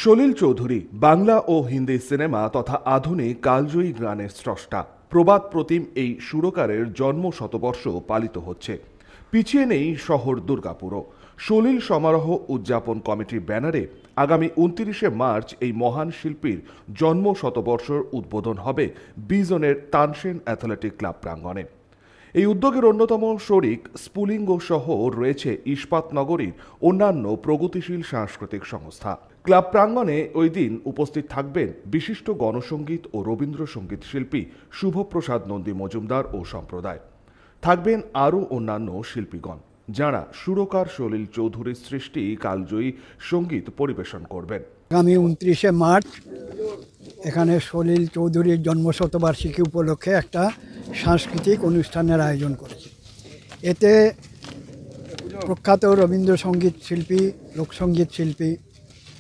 সলিল চৌধুরী বাংলা ও Hindi cinema তথা আধুনিক কালজয়ী গানের স্রষ্টা। প্রবাদ প্রতিম এই সুরকারের জন্ম শতবর্ষ পালিত হচ্ছে। পিছিয়ে নেই শহর দুর্গাপুরও। সলিল সমারোহ উদযাপন কমিটির ব্যানারে আগামী 29শে মার্চ এই মহান শিল্পীর জন্ম শতবর্ষর উদ্বোধন হবে বিজনের তানসেন অ্যাথলেটিক ক্লাব প্রাঙ্গণে। এই উদ্যোগের অন্যতম শরিক স্ফুলিঙ্গ সহ রয়েছে ইস্পাত নগরীর অন্যান্য প্রগতিশীল সাংস্কৃতিক সংস্থা। ক্লাব প্রাঙ্গণে ওই দিন উপস্থিত থাকবেন বিশিষ্ট গণসঙ্গীত ও রবীন্দ্রসঙ্গীত শিল্পী শুভপ্রসাদ নন্দী মজুমদার ও সম্প্রদায়। থাকবেন আরও অন্যান্য শিল্পীগণ, যাঁরা সুরকার সলিল চৌধুরীর সৃষ্টি কালজয়ী সঙ্গীত পরিবেশন করবেন। আগামী 29শে মার্চ এখানে সলিল চৌধুরীর জন্মশতবার্ষিকী উপলক্ষে একটা সাংস্কৃতিক অনুষ্ঠানের আয়োজন করেছে। এতে প্রখ্যাত রবীন্দ্রসঙ্গীত শিল্পী, লোকসঙ্গীত শিল্পী,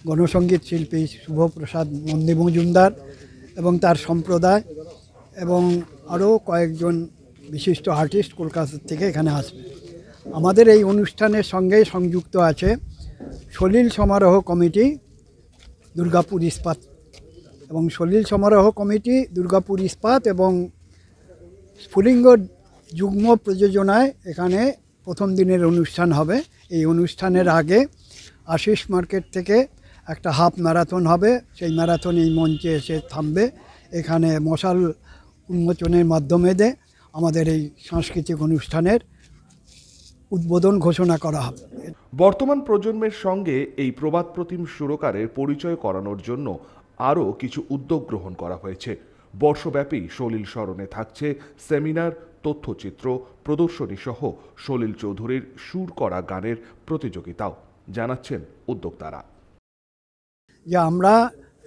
গণসঙ্গীত শিল্পী শুভপ্রসাদ নন্দী মজুমদার এবং তার সম্প্রদায় এবং আরও কয়েকজন বিশিষ্ট আর্টিস্ট কলকাতা থেকে এখানে আসবে। আমাদের এই অনুষ্ঠানের সঙ্গে সংযুক্ত আছে সলিল সমারোহ কমিটি, দুর্গাপুর ইস্পাত এবং সলিল সমারোহ কমিটি, দুর্গাপুর ইস্পাত এবং স্ফুলিঙ্গ যুগ্ম প্রযোজনায় এখানে প্রথম দিনের অনুষ্ঠান হবে। এই অনুষ্ঠানের আগে আশিস মার্কেট থেকে একটা হাফ ম্যারাথন হবে। সেই ম্যারাথন এই মঞ্চে এসে থামবে। এখানে মশাল উন্মোচনের মাধ্যমে আমাদের এই সাংস্কৃতিক অনুষ্ঠানের উদ্বোধন ঘোষণা করা হবে। বর্তমান প্রজন্মের সঙ্গে এই প্রবাদ প্রতিম সুরকারের পরিচয় করানোর জন্য আরও কিছু উদ্যোগ গ্রহণ করা হয়েছে। বর্ষব্যাপী সলিল স্মরণে থাকছে সেমিনার, তথ্যচিত্র প্রদর্শনী সহ সলিল চৌধুরীর সুর করা গানের প্রতিযোগিতাও, জানাচ্ছেন উদ্যোক্তারা। যে আমরা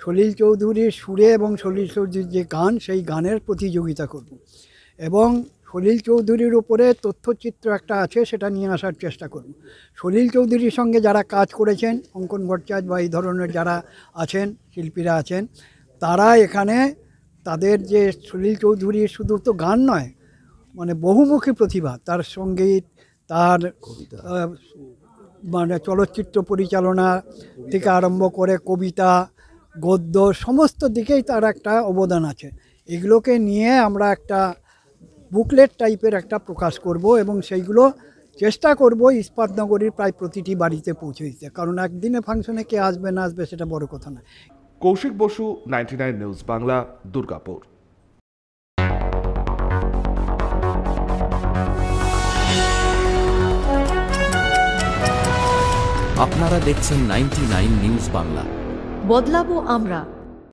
সলিল চৌধুরীর সুরে এবং সলিল চৌধুরীর যে গান, সেই গানের প্রতিযোগিতা করব এবং সলিল চৌধুরীর উপরে তথ্যচিত্র একটা আছে, সেটা নিয়ে আসার চেষ্টা করব। সলিল চৌধুরীর সঙ্গে যারা কাজ করেছেন, অঙ্কন ভট্টাচার্য বা এই ধরনের যারা আছেন, শিল্পীরা আছেন, তারা এখানে তাদের যে সলিল চৌধুরীর শুধু তো গান নয়, মানে বহুমুখী প্রতিভা, তার সঙ্গীত, তার মানে চলচ্চিত্র পরিচালনা থেকে আরম্ভ করে কবিতা, গদ্য, সমস্ত দিকেই তার একটা অবদান আছে। এগুলোকে নিয়ে আমরা একটা বুকলেট টাইপের একটা প্রকাশ করব এবং সেইগুলো চেষ্টা করব ইস্পাত নগরীর প্রায় প্রতিটি বাড়িতে পৌঁছে দিতে। কারণ একদিনে ফাংশনে কে আসবে না আসবে সেটা বড় কথা না। কৌশিক বসু, 99 নিউজ বাংলা, দুর্গাপুর। আপনারা দেখছেন 99 নিউজ বাংলা। বদলাবো আমরা।